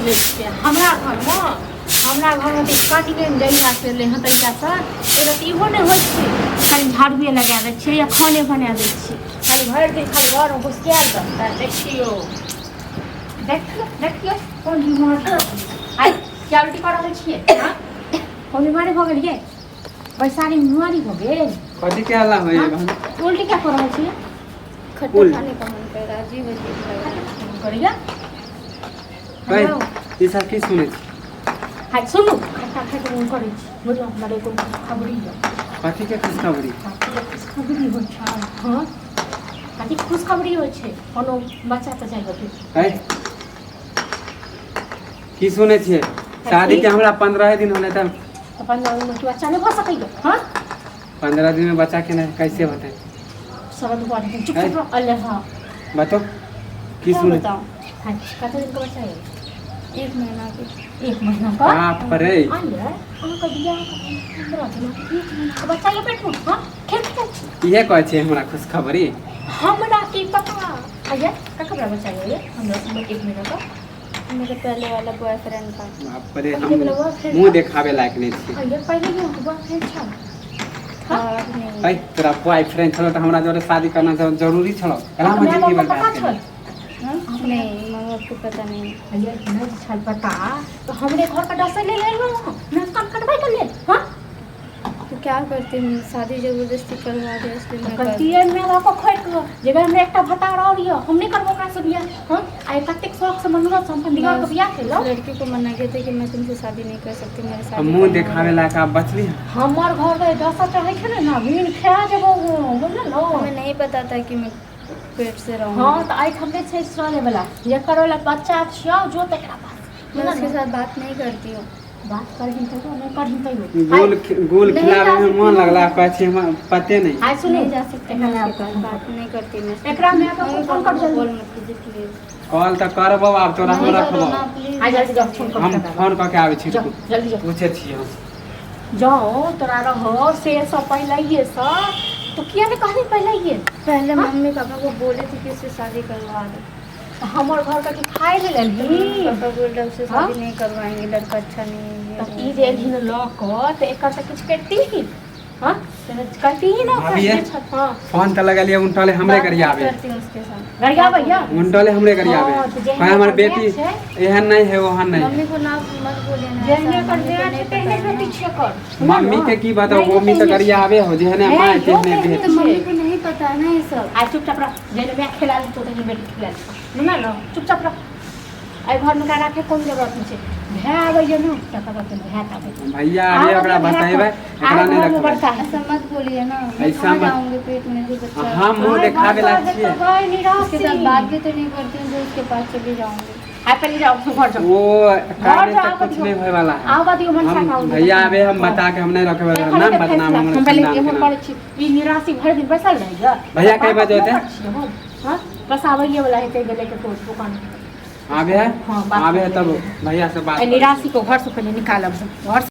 ले छियै हमरा घर में काटी के जइया से ले हँ तरीका से एगो तऽ इहो नहि होइ छै खाली झाड़ुए लगा दै छियै या खाने बना दै छियै खाली भरि दिन खाली घर में घुसियाल रहता देखियो कोन बीमारी आइ क्या उल्टी कर रहल छियै कोन बीमारी भऽ गेल ये बैसारी बीमारी भऽ गेल कथी के हल्ला होय उल्टी क्या कर रहल छियै खट्टा खाने का मन कर रहा अजीब अजीब लग रहा करिया भाई ई सब की सुनै छी हाय सुनू खट्टा खाय के मन करै छी मुझे हमरा को खबरी है कथी के खुशखबरी खुशखबरी होइ छै हां कथी खुशखबरी होइ छै कोनो बच्चा तऽ जाय होते है की सुनै छियै शादी के हमरा 15 दिन होले त 15 दिन में बच्चा नहीं हो सकैया हां 15 दिन में बच्चा के कैसे होते सब दुआ चुप चुप अल्लाह हां बताओ की सुने बताओ हां कते दिन का बच्चा है 1 महीना के 1 महीना का बाप रे अल्लाह का बिया 15 दिन का बच्चा ये पेट में हां खेल ये कहै छै हमरा खुशखबरी हमरा की पता आया का खबर बच्चा ये हमरा 1 महीना का मेरे पहले वाला बॉयफ्रेंड था बाप रे हम मुंह देखावे लायक नहीं छी आया पहले ये बॉयफ्रेंड था भाई तेरा बॉयफ्रेंड छलो त हमरा जोरे शादी करना जरूरी छलो एकरा में जिंदगी बर्बाद कर नहीं मगर को पता नहीं भैया नहीं छल पता तो हमरे घर का डसे ले ले लो ना काम करवाई कर ले हां तो क्या करते हैं शादी जबरदस्ती करवा दे इसलिए मैं करती है मैं आपको खोट को जगह हमने एकटा भता और यो हम नहीं करबो का सब बियाह हां आई कतेक शौक से मनवा संपन्न दिगा के बियाह के लो लड़की को मना किया था कि मैं तुमसे शादी नहीं कर सकती मेरे साथ मुंह देखावे लायक आप बचली हमर घर के डसा चाहे छै ना भीन खा जबो बोल लो हमें नहीं पता था कि मैं पेट से रहूं हां तो आई हमने छै सराले वाला ये करो ला बच्चा छियो जो तकरा पास मैं उसके साथ बात नहीं करती हूँ बात करहिं तो नहीं करहिं तो गोल खिलावे में मन लगला कहै छै हम पते नहीं हाय सुने नहीं जा सकते हैं बात नहीं करती मैं एकरा में आपको फोन कर जल्दी बोल मत कीजिए प्लीज कॉल त करबो आब तोरा हम रखबो आ जल्दी जाओ फोन कर हम फोन क के आबै छी जल्दी जाओ पूछे छी हम जाओ तोरा रहो से सब पहले ये सब तो किया ने कहनी पहले ये पहले मम्मी पापा को बोले थे कि इससे शादी करवा दो हमर घर का की खाए ले लेली पापा बोल रहे उससे शादी नहीं करवाएंगे लड़का अच्छा नहीं है तब ई जे दिन लॉक तो एकर से कुछ करती ही हां करती ही ना हां फोन त लगलिए उनटले हमरे करिया आवे करती हूँ उसके साथ गरिया भैया उनटले हमरे करिया आवे भाई हमर बेटी एहन नहीं है ओहन नहीं मम्मी को ना मत बोले ना जेने कर दे तेने के पीछे कर मम्मी के की बताओ मम्मी त करिया आवे हो जेहने मां तेहने भेट तो मम्मी को नहीं पता है ना ये सब आ चुपचाप रह जेने मैं खिला ली तो तेरी बेटी खिला ली ना लो चुपचाप रह आई घर में का रखे कोन जरूरत नहीं छै भै आवे जे ना क्या कहत है भै आवे भैया आवे ओकरा बताइबे एकरा नहीं रखबे ऐसा मत बोलिए ना ऐसा मत जाऊंगे पेट में जो बच्चा हम मुंह देखावे लायक छिए उसके साथ बात भी तो नहीं करती हूँ जो उसके पास चली जाऊंगी आ पहले जाओ घर जाओ वो कार्य से कुछ नहीं होए वाला है आवा दियो मन साका भैया आवे हम बता के हम नहीं रखबे नाम बदनाम हम पहले ये हम पढ़े छी ई निराशि भर दिन बैसल रहिया भैया कई बजे होते हां बस आवे वाला है कई गेले के दुकान आवे है आवे है तब भैया से बात निराशि को घर से पहले निकालब घर